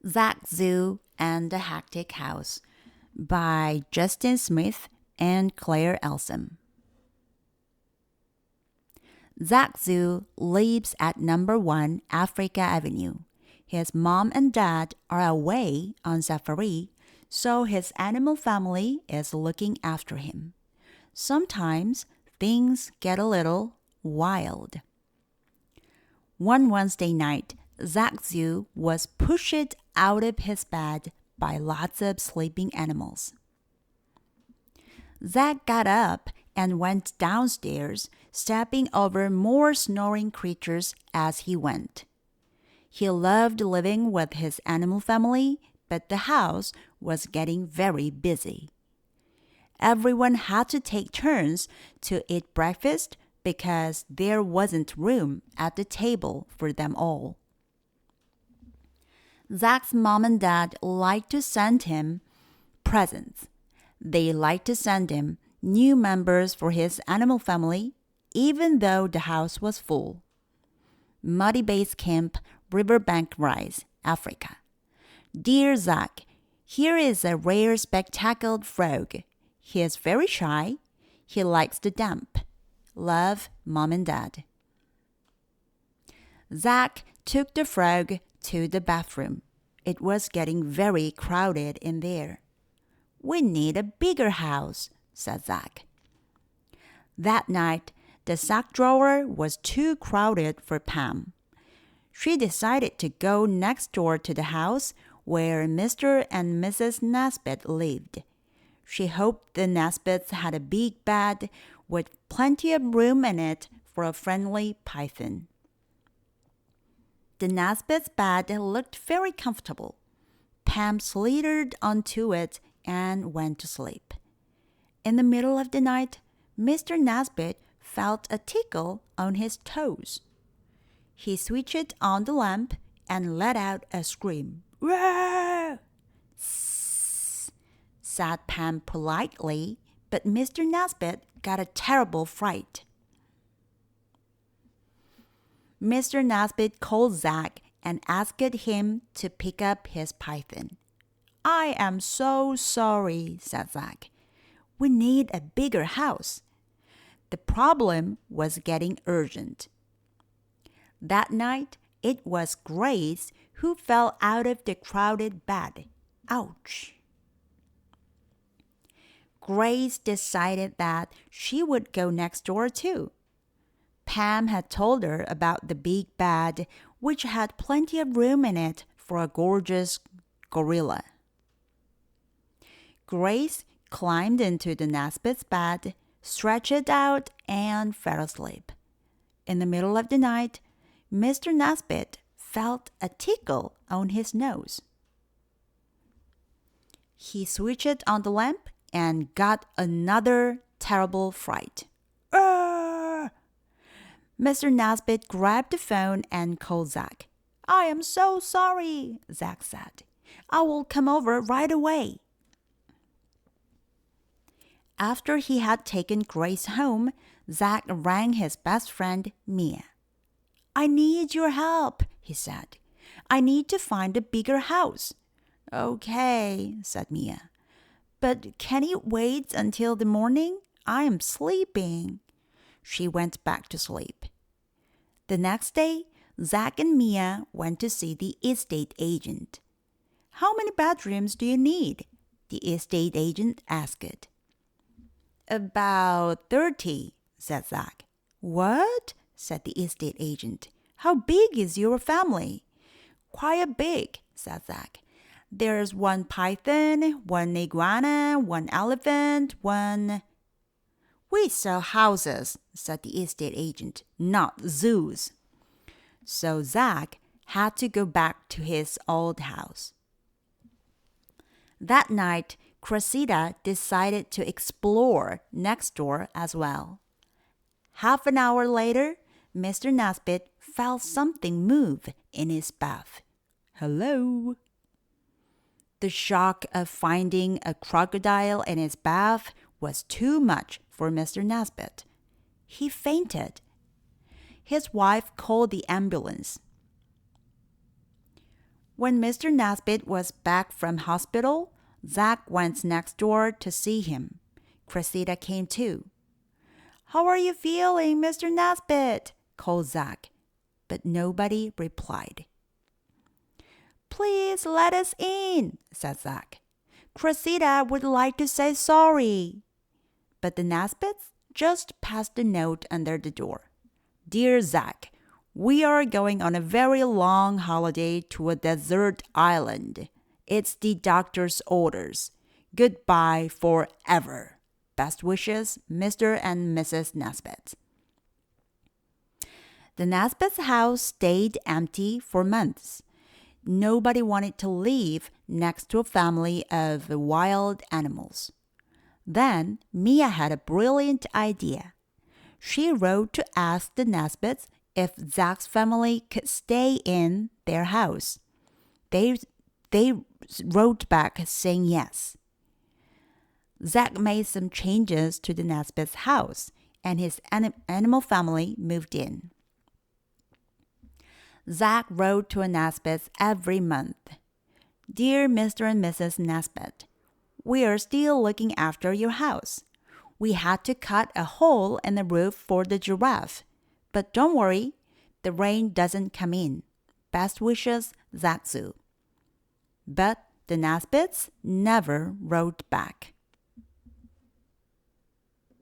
Zach Zoo and the Hectic House by Justin Smith and Clare Elsom. Zach Zoo lives at number 1 Africa Avenue. His mom and dad are away on safari, so his animal family is looking after him. Sometimes things get a little wild. One Wednesday night, Zach Zoo was pushed out of his bed by lots of sleeping animals. Zach got up and went downstairs, stepping over more snoring creatures as he went. He loved living with his animal family, but the house was getting very busy. Everyone had to take turns to eat breakfast because there wasn't room at the table for them all. Zach's mom and dad liked to send him presents. They liked to send him new members for his animal family, even though the house was full. Muddy Base Camp, Riverbank Rise, Africa. Dear Zach, here is a rare spectacled frog. He is very shy. He likes the damp. Love, Mom and Dad. Zach took the frog to the bathroom. It was getting very crowded in there. We need a bigger house, said Zach. That night, the sock drawer was too crowded for Pam. She decided to go next door to the house where Mr. and Mrs. Nesbitt lived. She hoped the Nesbitts had a big bed with plenty of room in it for a friendly python. The Nesbitts' bed looked very comfortable. Pam slithered onto it and went to sleep. In the middle of the night, Mr. Nesbitt felt a tickle on his toes. He switched on the lamp and let out a scream. "Roar!" said Pam politely, but Mr. Nesbitt got a terrible fright. Mr. Nesbitt called Zach and asked him to pick up his python. I am so sorry, said Zach. We need a bigger house. The problem was getting urgent. That night, it was Grace who fell out of the crowded bed. Ouch! Grace decided that she would go next door too. Pam had told her about the big bed, which had plenty of room in it for a gorgeous gorilla. Grace climbed into the Nesbitt's bed, stretched out, and fell asleep. In the middle of the night, Mr. Nesbitt felt a tickle on his nose. He switched on the lamp and got another terrible fright. Arr! Mr. Nesbitt grabbed the phone and called Zach. I am so sorry, Zach said. I will come over right away. After he had taken Grace home, Zach rang his best friend, Mia. I need your help, he said. I need to find a bigger house. Okay, said Mia. But can you wait until the morning? I am sleeping. She went back to sleep. The next day, Zach and Mia went to see the estate agent. How many bedrooms do you need? The estate agent asked. About 30, said Zach. What? Said the estate agent. How big is your family? Quite big, said Zach. There's one python, one iguana, one elephant, one... We sell houses, said the estate agent, not zoos. So Zach had to go back to his old house. That night, Cressida decided to explore next door as well. Half an hour later, Mr. Nesbitt felt something move in his bath. Hello? The shock of finding a crocodile in his bath was too much for Mr. Nesbitt. He fainted. His wife called the ambulance. When Mr. Nesbit was back from hospital, Zach went next door to see him. Cressida came too. "How are you feeling, Mr. Nesbit?" called Zach, but nobody replied. "Please let us in," said Zach. "Cressida would like to say sorry." But the Nesbits just passed a note under the door. "Dear Zach, we are going on a very long holiday to a desert island. It's the doctor's orders. Goodbye forever. Best wishes, Mr. and Mrs. Nesbit." The Nesbits' house stayed empty for months. Nobody wanted to live next to a family of wild animals. Then Mia had a brilliant idea. She wrote to ask the Nesbits if Zach's family could stay in their house. They wrote back saying yes. Zach made some changes to the Nesbits' house, and his animal family moved in. Zach wrote to a Nesbits every month. "Dear Mr. and Mrs. Nesbit, we are still looking after your house. We had to cut a hole in the roof for the giraffe. But don't worry, the rain doesn't come in. Best wishes, Zatsu." But the Nesbits never wrote back.